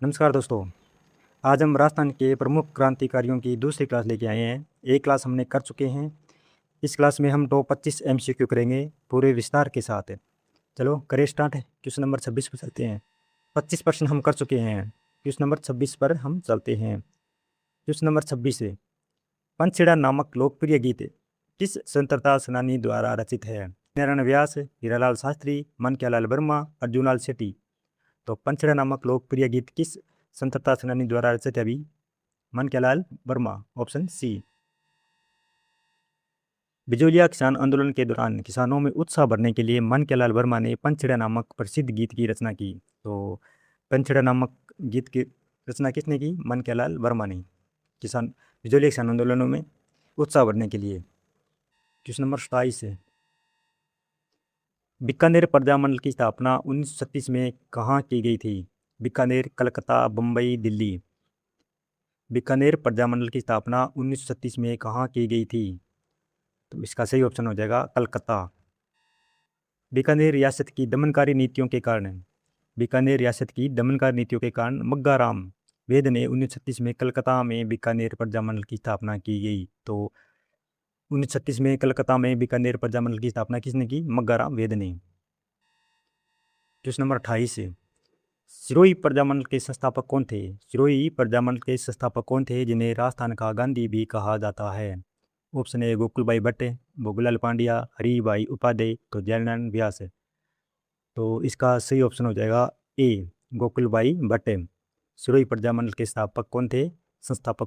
नमस्कार दोस्तों। आज हम राजस्थान के प्रमुख क्रांतिकारियों की दूसरी क्लास लेके आए हैं। एक क्लास हमने कर चुके हैं। इस क्लास में हम टॉप 25 एमसीक्यू करेंगे पूरे विस्तार के साथ। चलो करें स्टार्ट। क्वेश्चन नंबर 26 पर चलते हैं। 25% हम कर चुके हैं। क्वेश्चन नंबर 26 पर हम चलते हैं। क्वेश्चन नंबर 26 है, पंचछेड़ा नामक लोकप्रिय गीत किस स्वतंत्रता सेनानी द्वारा रचित है? नारायण व्यास, हीरालाल शास्त्री, मनक्यालाल वर्मा, अर्जुनलाल सेठी। तो पंचछेड़ा नामक लोकप्रिय गीत किस स्वतंत्रता सेनानी द्वारा रचित है? अभी मनक्यालाल वर्मा, ऑप्शन सी। बिजोलिया किसान आंदोलन के दौरान किसानों में उत्साह भरने के लिए मनक्यालाल वर्मा ने पंचछेड़ा नामक प्रसिद्ध गीत की रचना की। तो पंचछेड़ा नामक गीत की रचना किसने की? मनक्यालाल वर्मा ने, किसान बिजोलिया किसान आंदोलनों में उत्साह भरने के लिए। क्वेश्चन नंबर 27 है, बीकानेर प्रजामंडल की स्थापना 1936 में कहाँ की गई थी? बीकानेर, कलकत्ता, बम्बई, दिल्ली। बीकानेर प्रजामंडल की स्थापना 1936 में कहाँ की गई थी? तो इसका सही ऑप्शन हो जाएगा कलकत्ता। बीकानेर रियासत की दमनकारी नीतियों के कारण मग्गा राम वेद ने 1936 में कलकत्ता में बीकानेर प्रजामंडल की स्थापना की गई। तो 1936 में कलकत्ता में बीकानेर प्रजामंडल की स्थापना किसने की? मग्गा राम वेद ने। क्वेश्चन नंबर 28 है, सिरोही प्रजामंडल के संस्थापक कौन थे? सिरोही प्रजामंडल के संस्थापक कौन थे जिन्हें राजस्थान का गांधी भी कहा जाता है? ऑप्शन ए गोकुलभाई भट्ट, भोगूलाल पांड्या, हरिभाई उपाध्याय, तो जयनारायण व्यास है। तो इसका सही ऑप्शन हो जाएगा ए, गोकुलभाई भट्ट। सिरोही प्रजामंडल के संस्थापक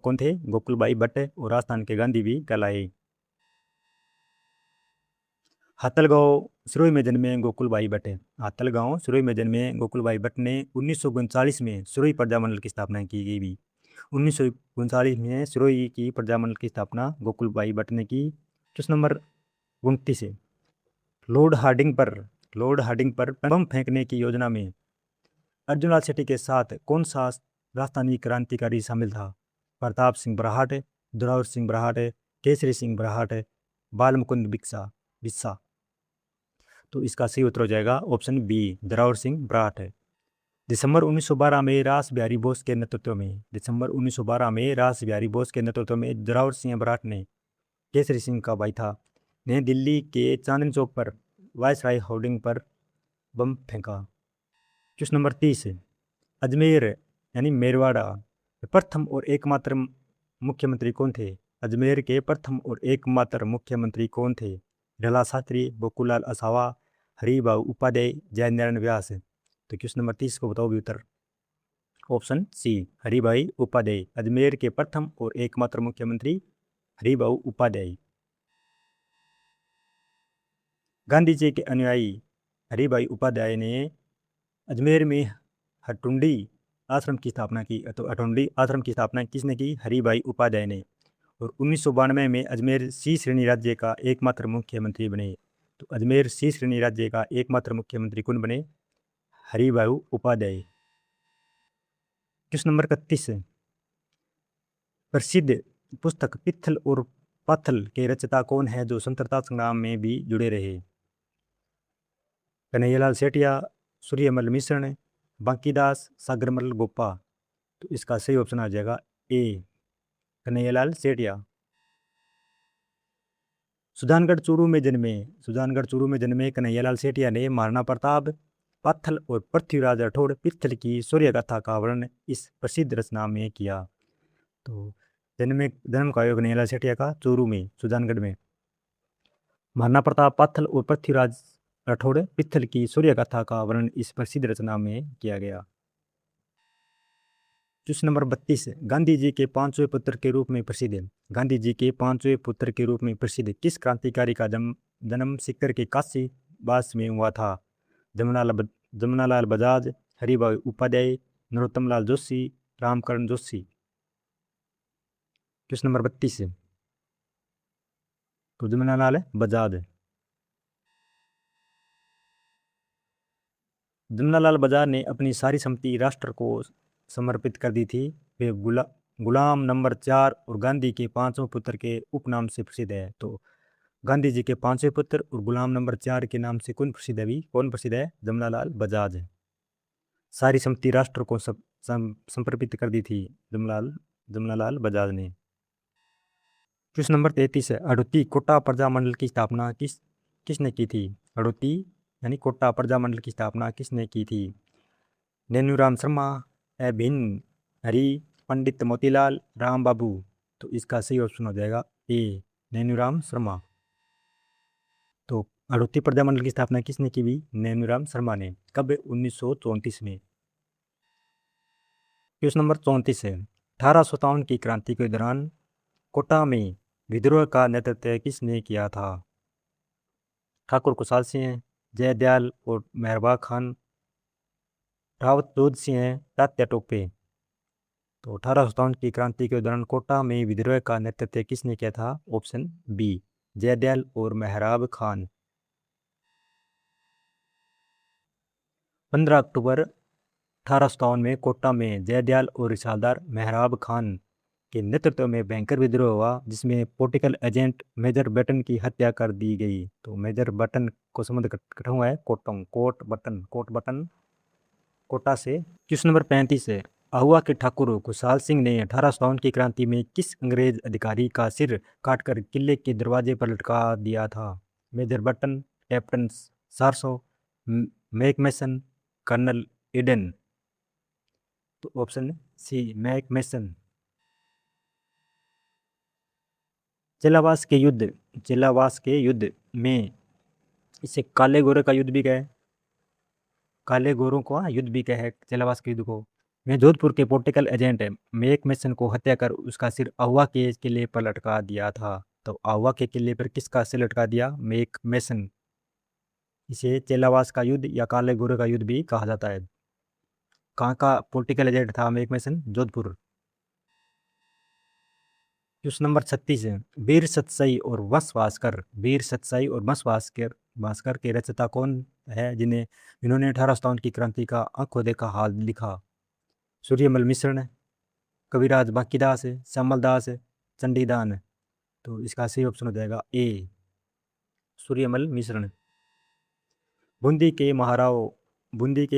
कौन थे? गोकुलभाई भट्ट, और राजस्थान के गांधी भी कहलाए। हातलगांव सिरोही में जन्मे गोकुलभाई भट्ट। हातलगांव सिरोही में जन्मे गोकुलभाई भट्ट ने 1939 में सिरोही प्रजामंडल की स्थापना की गई। 1939 में सिरोही की प्रजामंडल की स्थापना गोकुलभाई भट्ट ने की। क्वेश्चन नंबर 29 है, लॉर्ड हार्डिंग पर बम फेंकने की योजना में अर्जुनलाल सेठी के साथ कौन सा राजस्थानी क्रांतिकारी शामिल था? प्रताप सिंह बराहट, जोरावर सिंह बराहट, केसरी सिंह बराहट, बालमुकुंद बिस्सा। तो इसका सही उत्तर हो जाएगा ऑप्शन बी, जोरावर सिंह बराहट। दिसंबर 1912 में रास बिहारी बोस के नेतृत्व में जोरावर सिंह बराहट ने, केसरी सिंह का भाई था, ने दिल्ली के चांदनी चौक पर वायसराय होर्डिंग पर बम फेंका। क्वेश्चन नंबर 30 है, अजमेर यानी मेरवाड़ा के प्रथम और एकमात्र मुख्यमंत्री कौन थे? अजमेर के प्रथम और एकमात्र मुख्यमंत्री कौन थे? हीरालाल शास्त्री, गोकुललाल असावा, हरिभाऊ उपाध्याय, जयनारायण व्यास। तो क्वेश्चन नंबर 30 को बताओ भी उत्तर। Option C, Haribhai Upadhyay. अजमेर के प्रथम और एकमात्र मुख्यमंत्री हरिभाऊ उपाध्याय। गांधी जी के अनुयायी हरिभाई उपाध्याय ने अजमेर में हटुंडी आश्रम की स्थापना की। तो हटुंडी आश्रम की स्थापना किसने की? हरिभाई उपाध्याय ने। और 1992 में अजमेर सी श्रेणी राज्य का एकमात्र मुख्यमंत्री बने। तो अजमेर सी श्रेणी राज्य का एकमात्र मुख्यमंत्री कौन बने? हरिभाई उपाध्याय। क्वेश्चन नंबर 31, प्रसिद्ध पुस्तक पित्थल और पाथल के रचयिता कौन है जो स्वतंत्रता संग्राम में भी जुड़े रहे? कन्हैयालाल सेठिया, सूर्यमल मिश्र, बांकीदास, सागरमल गोपा। तो इसका सही ऑप्शन आ जाएगा ए, कन्हैयालाल सेठिया। सुजानगढ़ चूरू में जन्मे कन्हैयालाल सेठिया ने महाराणा प्रताप, पाथल और पृथ्वीराज राठौड़ पित्थल की सूर्य गाथा का वर्णन इस प्रसिद्ध रचना में किया। तो जन्म का कन्हैयालाल सेठिया का चूरू में, सुजानगढ़ में। महाराणा प्रताप, पाथल और पृथ्वीराज राठौड़ पित्थल की सूर्य गाथा का वर्णन इस प्रसिद्ध रचना में किया गया। क्वेश्चन नंबर 32, गांधी जी के पांचवें पुत्र के रूप में किस क्रांतिकारी का जन्म सीकर के काशी बास में हुआ था? जमुनालाल बजाज, हरिभाई उपाध्याय, नरोत्तम लाल जोशी, रामकरण जोशी। क्वेश्चन नंबर 32 तो जमुनालाल बजाज। जमुनालाल बजाज ने अपनी सारी संपत्ति राष्ट्र को समर्पित कर दी थी। वे गुलाम नंबर 4 और गांधी के पांचवें पुत्र के उपनाम से प्रसिद्ध है। तो गांधी जी के पांचवें पुत्र और गुलाम नंबर 4 के नाम से कौन प्रसिद्ध है? जमुनालाल बजाज। सारी संपत्ति राष्ट्र को समर्पित कर दी थी जमनालाल बजाज ने। क्वेश्चन नंबर 33 है, हड़ौती कोटा प्रजामंडल की स्थापना किसने की थी? हड़ौती यानी कोटा प्रजामंडल की स्थापना किसने की थी? नैनूराम शर्मा, भिन्न हरि, पंडित मोतीलाल, राम बाबू। तो इसका सही ऑप्शन हो जाएगा ए, नैनूराम शर्मा। तो हड़ौती प्रजामंडल की स्थापना किसने की भी? नैनूराम शर्मा ने। कब? 1934 में। क्वेश्चन नंबर 34 है, 1857 की क्रांति के दौरान कोटा में विद्रोह का नेतृत्व किसने किया था? ठाकुर कुशाल सिंह, जयदयाल और मेहरबा खान, रावत जोध सिंह, तात्या टोपे। तो 1857 की क्रांति के दौरान कोटा में विद्रोह का नेतृत्व किसने किया था? ऑप्शन बी, जयदयाल और मेहराब खान। 15 अक्टूबर 1857 में कोटा में जयदयाल और रिसालदार मेहराब खान के नेतृत्व में भयंकर विद्रोह हुआ, जिसमें पॉलिटिकल एजेंट मेजर बटन की हत्या कर दी गई। तो मेजर बटन को संबंध कटा हुआ है कोट बटन कोटा से। क्वेश्चन नंबर 35 है, अहुआ के ठाकुर खुशहाल सिंह ने 1857 की क्रांति में किस अंग्रेज अधिकारी का सिर काटकर किले के दरवाजे पर लटका दिया था? मेजर बटन, कैप्टन सारसो, मैकमेसन, कर्नल ईडन। तो ऑप्शन सी, मैकमेसन। जेलावास के युद्ध में इसे काले गोरे का युद्ध भी कहे, काले गोरों का युद्ध भी कहे जेलावास के युद्ध को। में जोधपुर के पॉलिटिकल एजेंट मैकमेसन को हत्या कर उसका सिर अहुआ के किले पर लटका दिया था। तो अहुआ के किले पर किसका सिर लटका दिया? मैकमेसन। इसे जेलावास का युद्ध या काले गोरे का युद्ध भी कहा जाता है। कहाँ का पॉलिटिकल एजेंट था मैकमेसन? जोधपुर। क्वेश्चन नंबर 36 है, वीर सतसाई और वंश भास्कर के रचयिता कौन है जिन्होंने 1857 की क्रांति का आंखों देखा हाल लिखा? सूर्यमल मिश्र, कविराज बांकीदास, श्यामल दास, चंडीदान। तो इसका सही ऑप्शन हो जाएगा ए, सूर्यमल मिश्र। बूंदी के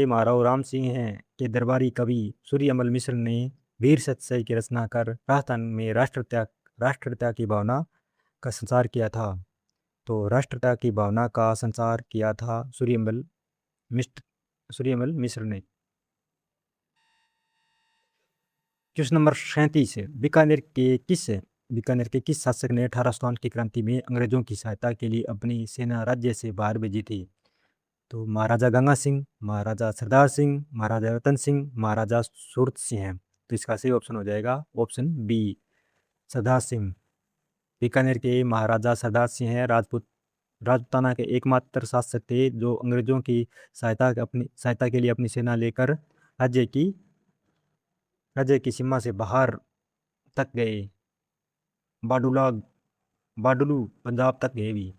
महाराव राम सिंह हैं के दरबारी कवि सूर्यमल मिश्र ने वीर सतसाई की रचना कर राजस्थान में राष्ट्रपिता की भावना का संचार किया था। तो राष्ट्रपिता की भावना का संचार किया था सूर्यमल मिश्र ने। क्वेश्चन नंबर 37 है, बीकानेर के किस शासक ने 1857 की क्रांति में अंग्रेजों की सहायता के लिए अपनी सेना राज्य से बाहर भेजी थी? तो महाराजा गंगा सिंह, महाराजा सरदार सिंह, महाराजा रतन सिंह, महाराजा सूरत सिंह। तो इसका सही ऑप्शन हो जाएगा ऑप्शन बी, सरदार सिंह। बीकानेर के महाराजा सरदार सिंह हैं राजपूताना के एकमात्र शासक थे जो अंग्रेजों की सहायता के लिए अपनी सेना लेकर राज्य की सीमा से बाहर तक गए, बाडुलू पंजाब तक गए भी।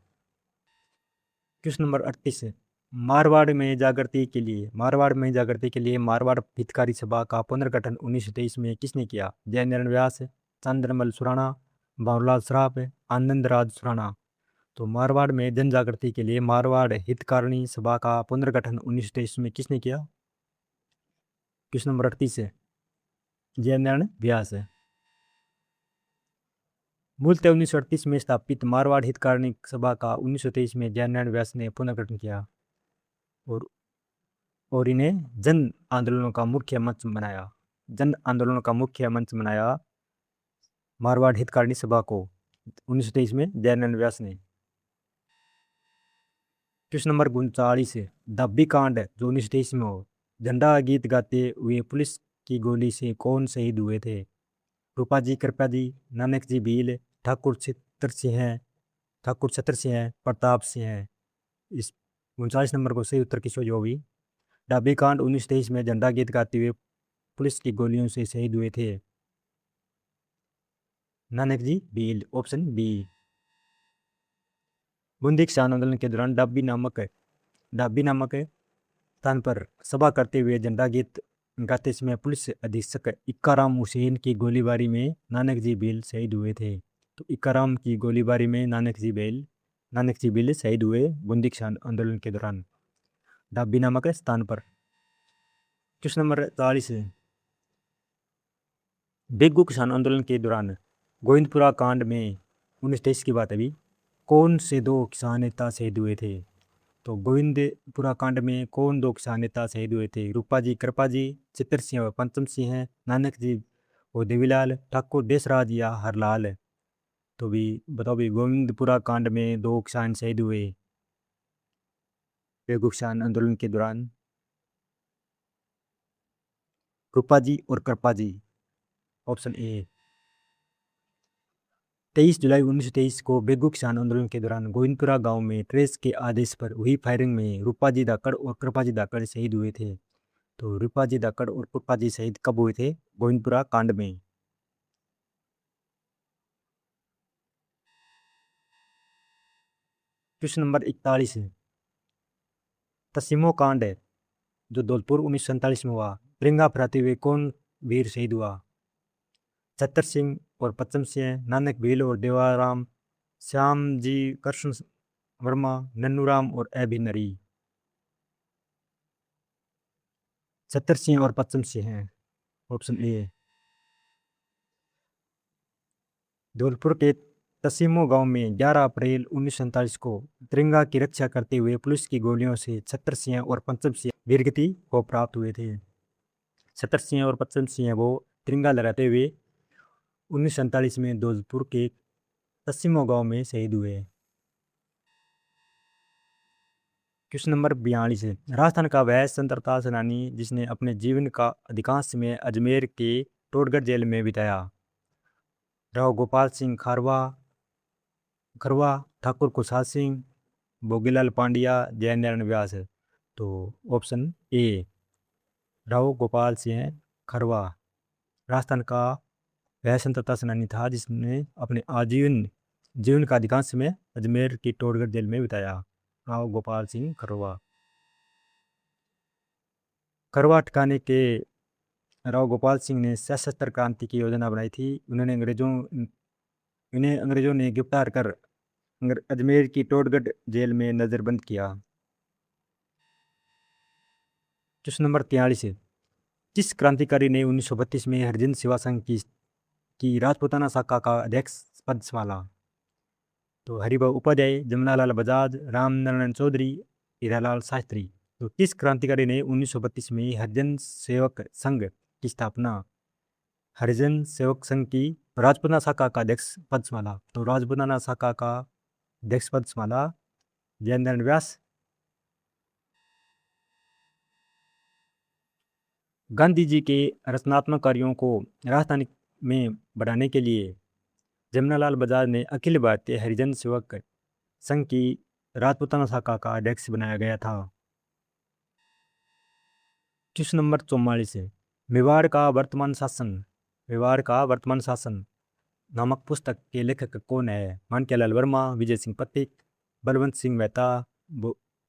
क्वेश्चन नंबर 38 है, मारवाड़ में जागृति के लिए मारवाड़ हितकारी सभा का पुनर्गठन 1923 में किसने किया? जयनारायण व्यास, चंद्रमल सुराणा, बाबूलाल सराफ, आनंद राज सुराणा। तो मारवाड़ में जन जागृति के लिए मारवाड़ हितकारिणी सभा का पुनर्गठन 1923 में किसने किया? क्वेश्चन नंबर 38 है, जयनारायण व्यास है। मूलतः 1938 में स्थापित मारवाड़ हितकारिणी सभा का 1923 में जयनारायण व्यास ने पुनर्गठन किया और इन्हें जन आंदोलनों का मुख्य मंच बनाया मारवाड़ हितकारिणी सभा को 1923 में जयनारायण व्यास ने। क्वेश्चन नंबर 39 है, धब्बी कांड जो 1923 में हो, झंडा गीत गाते हुए पुलिस की गोली से कौन शहीद हुए थे? रूपा जी, कृपा जी, नानक जी भील, ठाकुर छतर सिंह, प्रताप सिंह। इस 39 नंबर को सही उत्तर किसको जो भी डब्बी कांड 1923 में झंडा गीत गाते हुए पुलिस की गोलियों से शहीद हुए थे नानक जी भील, ऑप्शन बी। बूंदी किसान आंदोलन के दौरान डाबी नामक स्थान पर सभा करते हुए झंडा गीत गाते समय पुलिस अधीक्षक इक्काराम हुसैन की गोलीबारी में नानक जी भील शहीद हुए थे। तो इक्काराम की गोलीबारी में नानक जी भील शहीद हुए बूंदी किसान आंदोलन के दौरान डाबी नामक स्थान पर। क्वेश्चन नंबर 43 है, बेगू किसान आंदोलन के दौरान गोविंदपुरा कांड में 1923 की बात है अभी, कौन से दो किसान नेता शहीद हुए थे? तो गोविंदपुरा कांड में कौन दो किसान नेता शहीद हुए थे? रूपा जी कृपा जी, चित्तर सिंह और पंचम सिंह हैं, नानक जी और देवीलाल, ठाकुर देसराज या हरलाल? तो भी बताओ भी, गोविंदपुरा कांड में दो किसान शहीद हुए बेगू किसान आंदोलन के दौरान, रूपा जी और कृपा जी। Option A. 23 जुलाई 1923 को बेगू किसान आंदोलन के दौरान गोविंदपुरा गांव में ट्रेस के आदेश पर हुई फायरिंग में रूपा जी धाकड़ और कृपा जी धाकड़ शहीद हुए थे। तो रूपा जी धाकड़ और कृपा जी शहीद कब हुए थे? गोविंदपुरा कांड में। क्वेश्चन नंबर 41 है, तसीमो कांड है जो धौलपुर 1947 में हुआ, तिरंगा फहराते हुए कौन वीर शहीद हुआ? छतर सिंह और पच्चम सिंह, नानक भील और देवाराम, श्याम जी कृष्ण वर्मा, नन्नूराम और अभिनरी? छतर सिंह और पच्चम सिंह हैं। Option A. धौलपुर के तसीमो गांव में 11 अप्रैल 1947 को तिरंगा की रक्षा करते हुए पुलिस की गोलियों से छतर सिंह और पंचम सिंह वीरगति को प्राप्त हुए थे। छतर सिंह और पच्चम सिंह वो तिरंगा लहराते हुए 1947 में धौलपुर के तसीमो गांव में शहीद हुए। क्वेश्चन नंबर 42 है, राजस्थान का वह स्वतंत्रता सेनानी जिसने अपने जीवन का अधिकांश समय अजमेर के टोडगढ़ जेल में बिताया? राव गोपाल सिंह खरवा, ठाकुर खुशहाल सिंह, भोगीलाल पांड्या, जयनारायण व्यास? तो ऑप्शन ए, राव गोपाल सिंह खरवा राजस्थान का वह स्वतंत्रता सेनानी था जिसने अपने आजीवन जीवन का अधिकांश समय अजमेर की टोडगढ़ जेल में बिताया। राव गोपाल सिंह खरवा। खरवा ठिकाने के राव गोपाल सिंह ने सशस्त्र क्रांति की योजना बनाई थी। इन्हें अंग्रेजों ने गिरफ्तार कर अजमेर की टोडगढ़ जेल में नजरबंद किया। क्वेश्चन नंबर 43 है, किस क्रांतिकारी ने 1932 में हरिजन सेवा संघ की राजपूताना शाखा का अध्यक्ष पद संभाला? तो हरिभाऊ उपाध्याय, जमनालाल बजाज, रामनारायण चौधरी, हीरालाल शास्त्री? तो किस क्रांतिकारी ने 1932 में हरिजन सेवक संघ की स्थापना, हरिजन सेवक संघ की राजपूताना शाखा का अध्यक्ष पद संभाला? तो राजपूताना शाखा का अध्यक्ष पद संभाला जयनारायण व्यास। गांधी जी के रचनात्मक कार्यों को राजधानी में बढ़ाने के लिए जमनालाल बजाज ने अखिल भारतीय हरिजन सेवक संघ की राजपूताना शाखा का अध्यक्ष बनाया गया था। क्वेश्चन नंबर 44 है, मेवाड़ का वर्तमान शासन, मेवाड़ का वर्तमान शासन नामक पुस्तक के लेखक कौन है? माणक्यालाल वर्मा, विजय सिंह पथिक, बलवंत सिंह मेहता,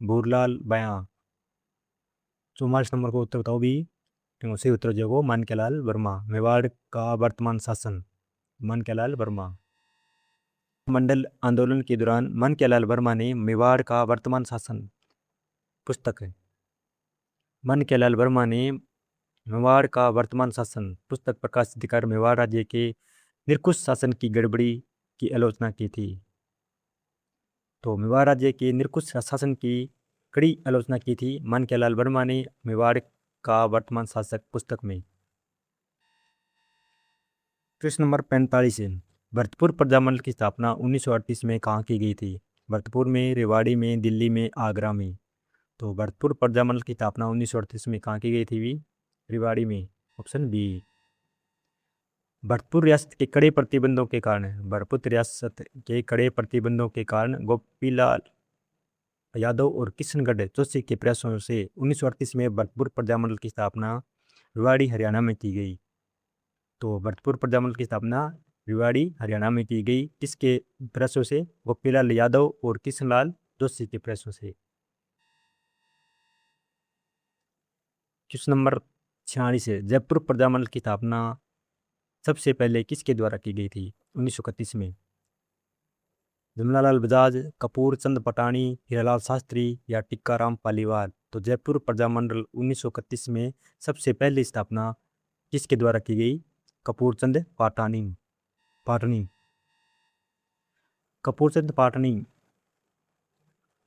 भूरलाल बयां? 44 नंबर को उत्तर बताओ भी। सही उत्तर जो वो माणक्यालाल वर्मा, मेवाड़ का वर्तमान शासन माणक्यालाल वर्मा। मंडल आंदोलन के दौरान माणक्यालाल वर्मा ने मेवाड़ का वर्तमान शासन पुस्तक है। माणक्यालाल वर्मा ने मेवाड़ का वर्तमान शासन पुस्तक प्रकाशित कर मेवाड़ राज्य के निरंकुश शासन की गड़बड़ी की आलोचना की थी। तो मेवाड़ राज्य के निरंकुश शासन की कड़ी आलोचना की थी माणक्यालाल वर्मा ने मेवाड़ का वर्तमान शासक पुस्तक में। प्रश्न नंबर 45 है, भरतपुर प्रजामंडल की स्थापना 1938 में कहाँ की गई थी? भरतपुर में, रेवाड़ी में, दिल्ली में, आगरा में? तो भरतपुर प्रजामंडल की स्थापना 1938 में कहाँ की गई थी भी? रेवाड़ी में। Option B. भरतपुर रियासत के कड़े प्रतिबंधों के कारण गोपीलाल यादव और किशनगढ़ जोशी के प्रयासों से 1938 में भरतपुर प्रजामंडल की स्थापना रेवाड़ी हरियाणा में की गई। तो भरतपुर प्रजामंडल की स्थापना रेवाड़ी हरियाणा में की गई, किसके प्रयासों से? गोपीलाल यादव और किशनलाल जोशी के प्रयासों से। क्वेश्चन नंबर 46 है, जयपुर प्रजामंडल की स्थापना सबसे पहले किसके द्वारा की गई थी 1931 में? जमनालाल बजाज, कपूर चंद पटानी, हीरालाल शास्त्री या टिक्काराम पालीवाल? तो जयपुर प्रजामंडल 1931 में सबसे पहली स्थापना किसके द्वारा की गई? कपूरचंद पाटनी। कपूरचंद पाटनी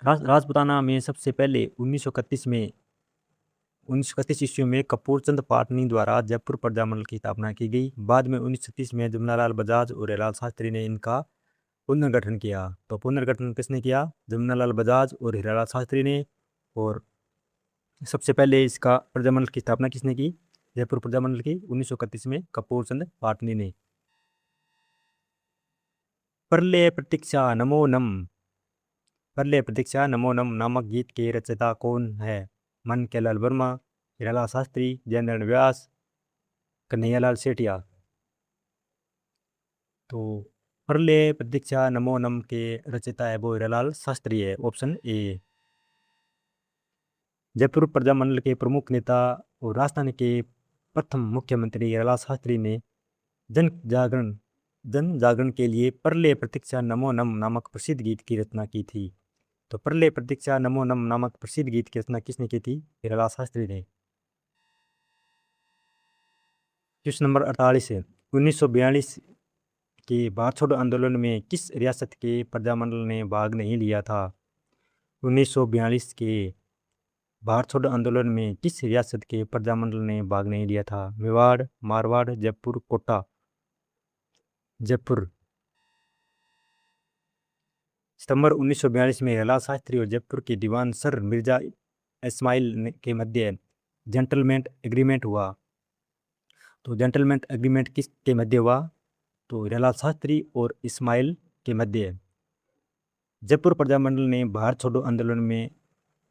राजपूताना में सबसे पहले 1931 ईस्वी में कपूरचंद पाटनी द्वारा जयपुर प्रजामंडल की स्थापना की गई। बाद में 1936 में जमुनालाल बजाज और हीरालाल शास्त्री ने इनका पुनर्गठन किया। तो पुनर्गठन किसने किया? जमुनालाल बजाज और हीरालाल शास्त्री ने। और सबसे पहले इसका प्रजामंडल की स्थापना किसने की? जयपुर प्रजामंडल की 1931 में कपूरचंद पाटनी ने। प्रलय प्रतीक्षा नमो नम। प्रलय प्रतीक्षा नमो नम नामक गीत के रचयिता कौन है? मनकेलाल वर्मा, हीरालाल शास्त्री, जयनारायण व्यास, कन्हैयालाल सेठिया। तो प्रलय प्रतीक्षा नमो नम के रचयिता है वो हीरालाल शास्त्री है, ऑप्शन ए। जयपुर प्रजामंडल के प्रमुख नेता और राजस्थान के प्रथम मुख्यमंत्री हीरालाल शास्त्री ने जन जागरण के लिए प्रलय प्रतीक्षा नमो नम नामक प्रसिद्ध गीत की रचना की थी। तो प्रलय प्रतीक्षा नमो नम नामक प्रसिद्ध गीत की रचना किसने की थी? हीरालाल शास्त्री ने। क्वेश्चन नंबर 48 है, 1942 के भारत छोड़ो आंदोलन में किस रियासत के प्रजामंडल ने भाग नहीं लिया था? 1942 के भारत छोड़ो आंदोलन में किस रियासत के प्रजामंडल ने भाग नहीं लिया था? मेवाड़, मारवाड़, जयपुर, कोटा। जयपुर। सितंबर 1942 में हीरालाल शास्त्री और जयपुर के दीवान सर मिर्जा इस्माइल के मध्य जेंटलमैन एग्रीमेंट हुआ। तो जेंटलमैन एग्रीमेंट किसके मध्य हुआ? तो हीरालाल शास्त्री और इस्माइल के मध्य। जयपुर प्रजामंडल ने भारत छोड़ो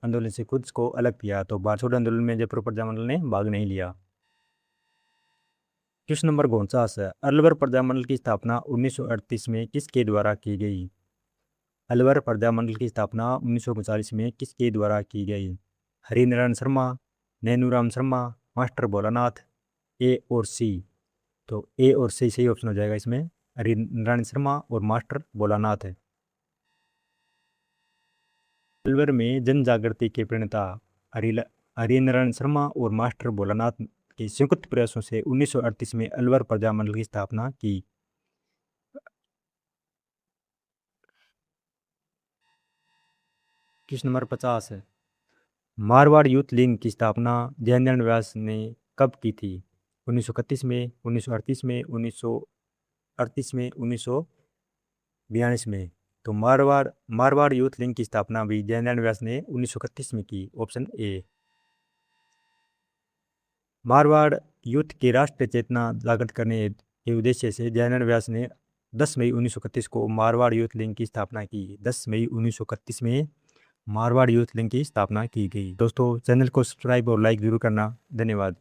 आंदोलन से खुद को अलग किया। तो भारत छोड़ो आंदोलन में जयपुर प्रजामंडल ने भाग नहीं लिया। क्वेश्चन नंबर 49 है, अलवर प्रजामंडल की स्थापना 1938 में किसके द्वारा की गई? अलवर प्रजामंडल की स्थापना 1939 में किसके द्वारा की गई? हरिनारायण शर्मा, नैनूराम शर्मा, मास्टर भोलानाथ, ए और सी। तो ए और सी सही ऑप्शन हो जाएगा इसमें, हरिनारायण शर्मा और मास्टर भोलानाथ है। अलवर में जन जागृति के प्रणेता हरिनारायण शर्मा और मास्टर भोलानाथ के संयुक्त प्रयासों से 1938 में अलवर प्रजामंडल की स्थापना की। क्वेश्चन नंबर 50 है, मारवाड़ यूथ लीग की स्थापना जयनारायण व्यास ने कब की थी? 1931 में, 1938 में, 1938 में, 1942 में। तो मारवाड़ यूथ लीग की स्थापना भी जयनारायण व्यास ने 1931 में की, ऑप्शन ए। मारवाड़ यूथ की राष्ट्रीय चेतना जागृत करने के उद्देश्य से जयनारायण व्यास ने 10 मई 1931 को मारवाड़ यूथ लीग की स्थापना की। 10 मई 1931 में मारवाड़ यूथ लीग की स्थापना की गई। दोस्तों, चैनल को सब्सक्राइब और लाइक जरूर करना। धन्यवाद।